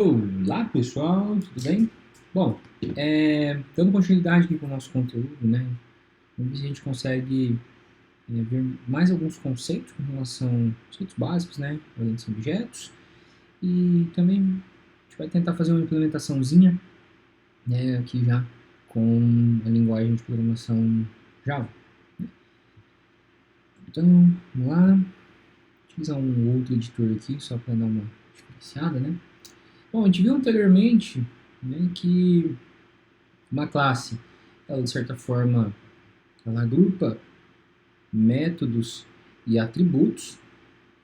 Olá pessoal, tudo bem? Bom, dando continuidade aqui com o nosso conteúdo, né? Vamos ver se a gente consegue ver mais alguns conceitos com relação aos conceitos básicos, né? Orientação a objetos. E também a gente vai tentar fazer uma implementaçãozinha, né? Aqui já com a linguagem de programação Java. Né? Então, vamos lá. Vou utilizar um outro editor aqui só para dar uma diferenciada, né? Bom, a gente viu anteriormente, né, que uma classe, ela de certa forma, ela agrupa métodos e atributos,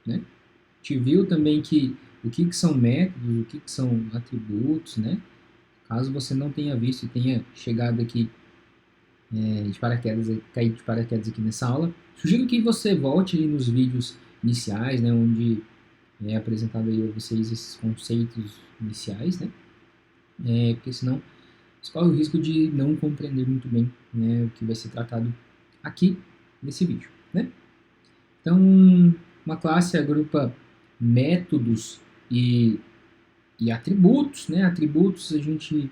né? A gente viu também que o que são métodos, o que são atributos, né? Caso você não tenha visto e tenha chegado aqui de paraquedas, caído de paraquedas aqui nessa aula, sugiro que você volte ali nos vídeos iniciais, né, onde é apresentado aí a vocês esses conceitos iniciais, né? Porque senão você corre o risco de não compreender muito bem, né, o que vai ser tratado aqui nesse vídeo, né? Então, uma classe agrupa métodos e atributos, né? Atributos a gente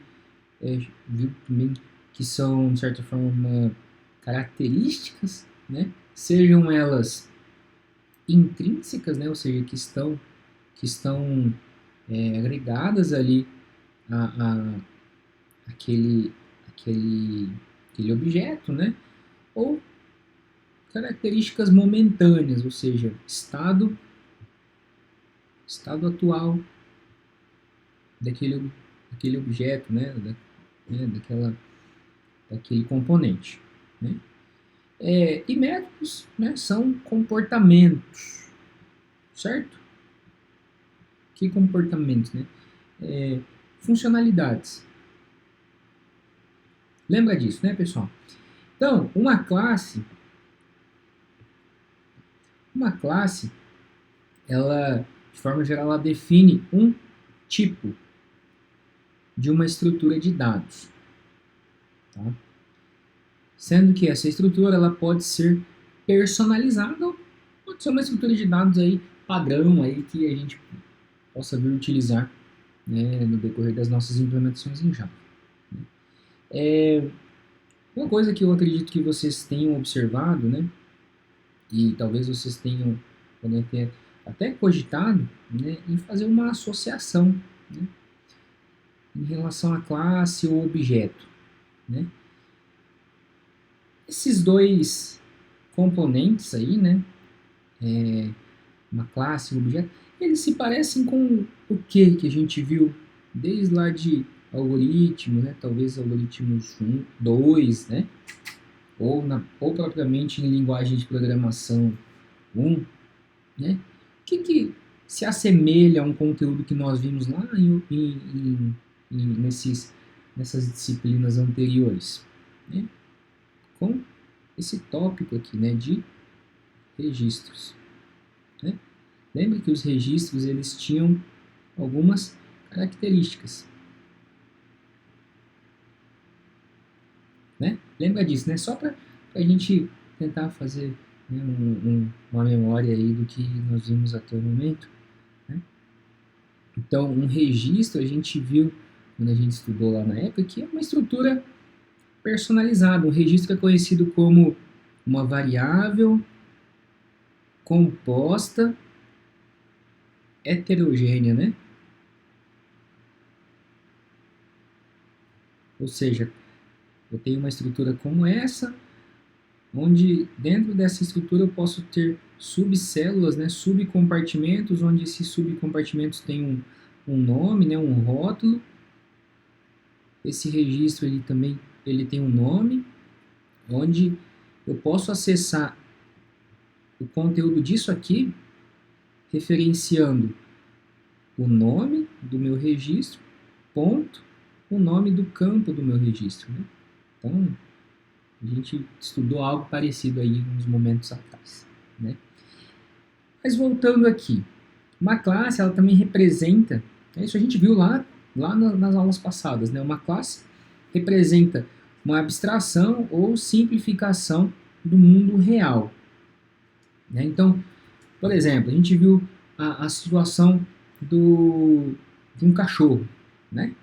viu também que são, de certa forma, características, né? Sejam elas intrínsecas, né? Ou seja, que estão agregadas ali a aquele, aquele, aquele objeto, né? Ou características momentâneas, ou seja, estado atual daquele objeto, daquele componente. Né? E métodos, né, são comportamentos, certo? Que comportamentos? Né? Funcionalidades. Lembra disso, né, pessoal? Então, uma classe, ela, de forma geral, ela define um tipo de uma estrutura de dados. Tá? Sendo que essa estrutura ela pode ser personalizada ou pode ser uma estrutura de dados aí, padrão aí, que a gente possa vir utilizar, né, no decorrer das nossas implementações em Java. Né? Uma coisa que eu acredito que vocês tenham observado, né, e talvez vocês podem ter até cogitado, né, em fazer uma associação, né, em relação à classe ou objeto. Né? Esses dois componentes aí, né, uma classe, um objeto, eles se parecem com o que a gente viu desde lá de algoritmo, né, talvez algoritmos 1, 2, né, ou propriamente em linguagem de programação 1, né, o que se assemelha a um conteúdo que nós vimos lá nessas disciplinas anteriores, né, com esse tópico aqui, né, de registros. Né? Lembra que os registros eles tinham algumas características. Né? Lembra disso, né? Só para a gente tentar fazer, né, uma memória aí do que nós vimos até o momento. Né? Então, um registro a gente viu quando a gente estudou lá na época que é uma estrutura personalizada. Um registro é conhecido como uma variável composta heterogênea, né? Ou seja, eu tenho uma estrutura como essa, onde dentro dessa estrutura eu posso ter subcélulas, né, subcompartimentos, onde esses subcompartimentos têm um nome, né, um rótulo. Esse registro ele tem um nome, onde eu posso acessar o conteúdo disso aqui, referenciando o nome do meu registro, ponto, o nome do campo do meu registro. Né? Então, a gente estudou algo parecido aí uns momentos atrás. Né? Mas voltando aqui, uma classe ela também representa, isso a gente viu lá nas aulas passadas, né? Uma classe representa uma abstração ou simplificação do mundo real. Né? Então, por exemplo, a gente viu a situação de um cachorro, né?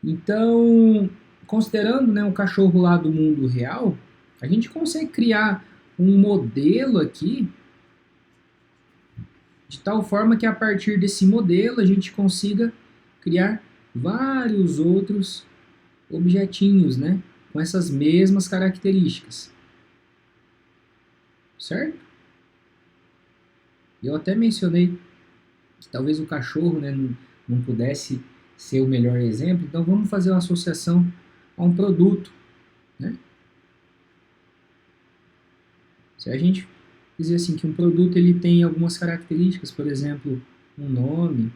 Então, considerando, né, o cachorro lá do mundo real, a gente consegue criar um modelo aqui de tal forma que a partir desse modelo a gente consiga criar vários outros objetinhos, né, com essas mesmas características, certo? Eu até mencionei que talvez o cachorro, né, não pudesse ser o melhor exemplo, então vamos fazer uma associação a um produto, né? Se a gente dizer assim que um produto ele tem algumas características, por exemplo, um nome,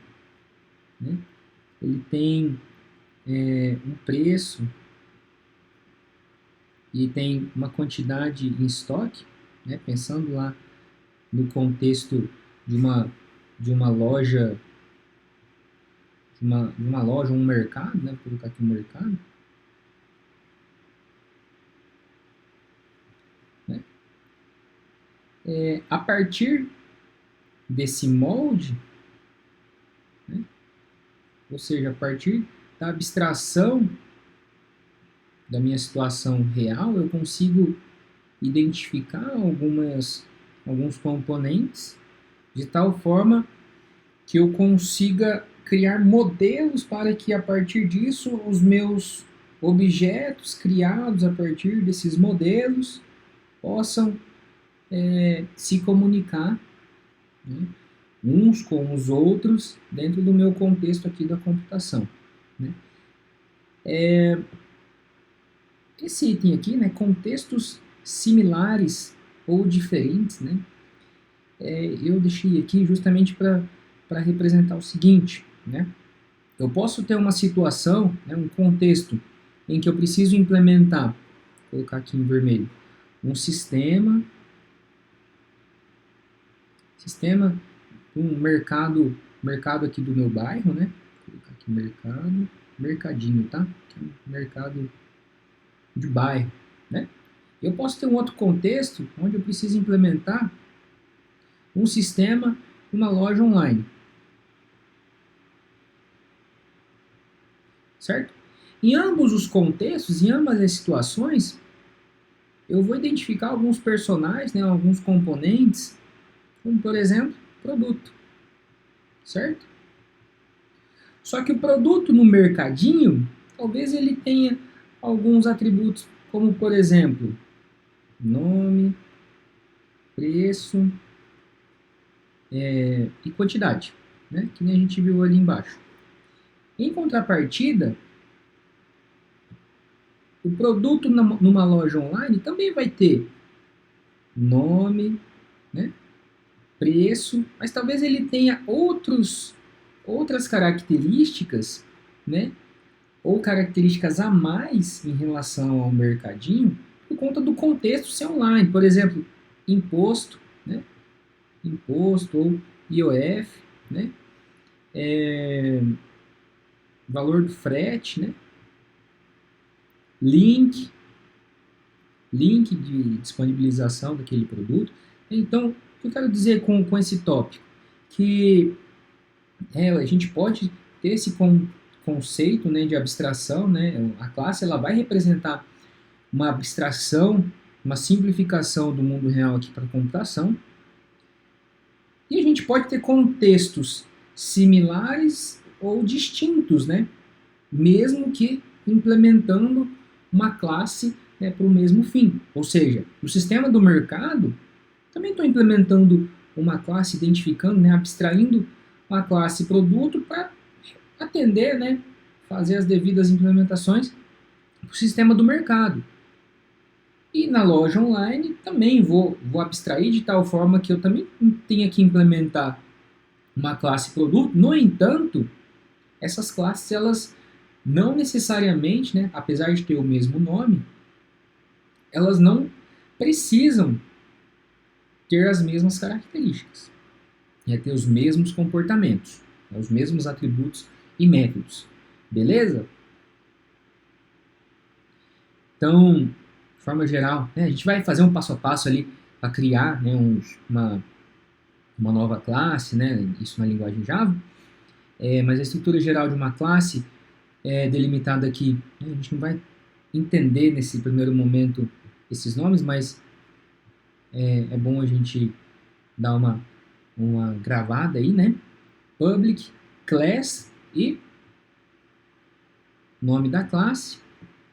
né? Ele tem um preço e tem uma quantidade em estoque, né? Pensando lá no contexto de uma loja, de uma loja, um mercado, né? Vou colocar aqui um mercado, né? A partir desse molde, né? Ou seja, a partir da abstração da minha situação real, eu consigo identificar alguns componentes de tal forma que eu consiga criar modelos para que a partir disso os meus objetos criados a partir desses modelos possam se comunicar, né, uns com os outros dentro do meu contexto aqui da computação, né? Esse item aqui, né, contextos similares ou diferentes, né, eu deixei aqui justamente para representar o seguinte, né, eu posso ter uma situação, né, um contexto em que eu preciso implementar, vou colocar aqui em vermelho, um sistema, um mercado aqui do meu bairro, né, vou colocar aqui mercadinho, tá, mercado de bairro, né. Eu posso ter um outro contexto onde eu preciso implementar um sistema, uma loja online, certo? Em ambos os contextos, em ambas as situações, eu vou identificar alguns personagens, né, alguns componentes, como por exemplo, produto, certo? Só que o produto no mercadinho, talvez ele tenha alguns atributos, como por exemplo, nome, preço e quantidade, né, que nem a gente viu ali embaixo. Em contrapartida, o produto numa loja online também vai ter nome, né, preço, mas talvez ele tenha outras características, né, ou características a mais em relação ao mercadinho por conta do contexto ser online. Por exemplo, imposto, né, imposto ou IOF, né, valor do frete, né, link de disponibilização daquele produto. Então, o que eu quero dizer com esse tópico? Que a gente pode ter esse conceito, né, de abstração, né, a classe ela vai representar uma abstração, uma simplificação do mundo real aqui para a computação, e a gente pode ter contextos similares ou distintos, né, mesmo que implementando uma classe, né, para o mesmo fim. Ou seja, no sistema do mercado, também estou implementando uma classe, identificando, né, abstraindo uma classe produto para atender, né, fazer as devidas implementações para o sistema do mercado. E na loja online também vou abstrair de tal forma que eu também tenha que implementar uma classe produto. No entanto, essas classes elas não necessariamente, né, apesar de ter o mesmo nome, elas não precisam ter as mesmas características, ter os mesmos comportamentos, os mesmos atributos e métodos. Beleza? Então, de forma geral, né, a gente vai fazer um passo a passo ali para criar, né, uma nova classe, né, isso na linguagem Java. Mas a estrutura geral de uma classe é delimitada aqui. A gente não vai entender nesse primeiro momento esses nomes, mas é bom a gente dar uma gravada aí, né? Public, class e nome da classe.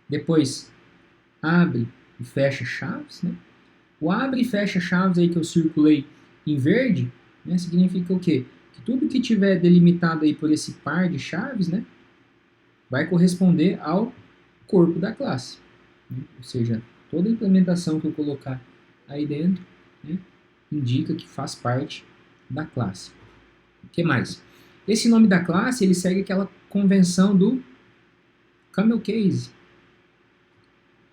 Depois abre e fecha chaves, né? O abre e fecha chaves aí que eu circulei em verde, né, significa o quê? Que tudo que tiver delimitado aí por esse par de chaves, né, vai corresponder ao corpo da classe. Né? Ou seja, toda a implementação que eu colocar aí dentro, né, indica que faz parte da classe. O que mais? Esse nome da classe, ele segue aquela convenção do camel case,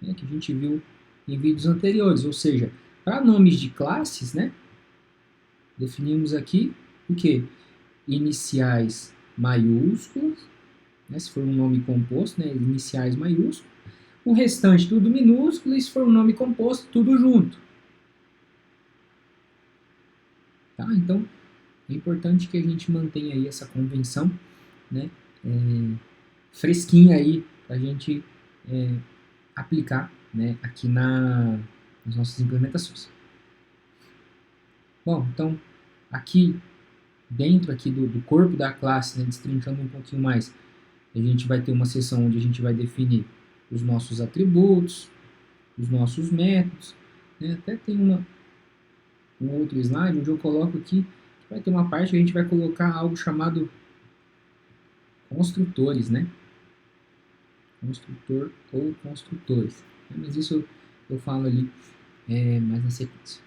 né, que a gente viu em vídeos anteriores. Ou seja, para nomes de classes, né, definimos aqui o que? Iniciais maiúsculas, né, se for um nome composto, né, iniciais maiúsculos. O restante tudo minúsculo, e se for um nome composto, tudo junto. Tá? Então, é importante que a gente mantenha aí essa convenção, né, fresquinha aí, para a gente aplicar, né, aqui nas nossas implementações. Bom, então, aqui, dentro aqui do corpo da classe, né, destrinchando um pouquinho mais, a gente vai ter uma seção onde a gente vai definir os nossos atributos, os nossos métodos, né? Até tem um outro slide onde eu coloco aqui, vai ter uma parte que a gente vai colocar algo chamado construtores, né? Construtor ou construtores. Mas isso eu falo ali mais na sequência.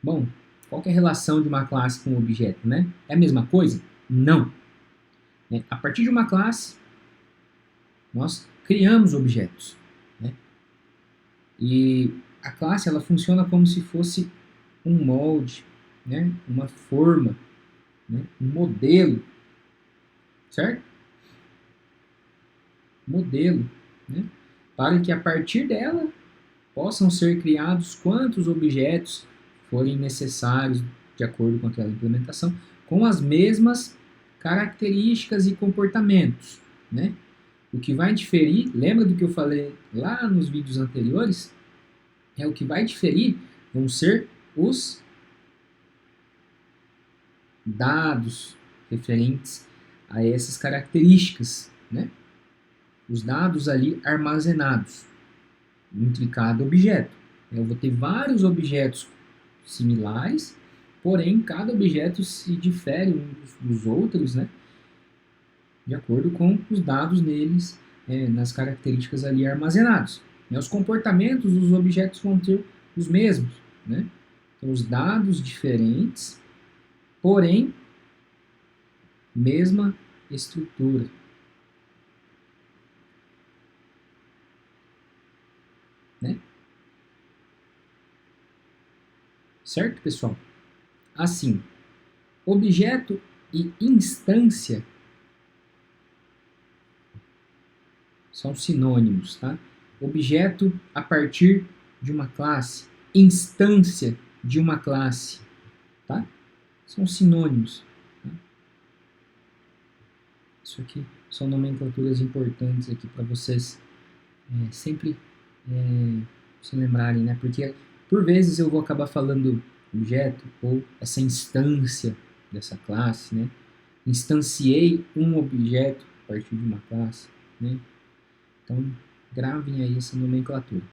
Bom, qual que é a relação de uma classe com um objeto, né? É a mesma coisa? Não. A partir de uma classe, nós criamos objetos, né? E a classe ela funciona como se fosse um molde, né? Uma forma, né? Um modelo, certo? Modelo, né? Para que a partir dela possam ser criados quantos objetos forem necessários de acordo com aquela implementação, com as mesmas características e comportamentos, né? O que vai diferir, lembra do que eu falei lá nos vídeos anteriores? O que vai diferir vão ser os dados referentes a essas características, né? Os dados ali armazenados entre cada objeto. Eu vou ter vários objetos similares, porém cada objeto se difere uns dos outros, né? De acordo com os dados neles, nas características ali armazenados. Os comportamentos dos objetos vão ter os mesmos, né? Então, os dados diferentes, porém, mesma estrutura. Né? Certo, pessoal? Assim, objeto e instância são sinônimos, tá? Objeto a partir de uma classe, instância de uma classe, tá? São sinônimos. Tá? Isso aqui são nomenclaturas importantes aqui para vocês sempre se lembrarem, né? Porque por vezes eu vou acabar falando objeto ou essa instância dessa classe, né? Instanciei um objeto a partir de uma classe, né? Então, gravem aí essa nomenclatura.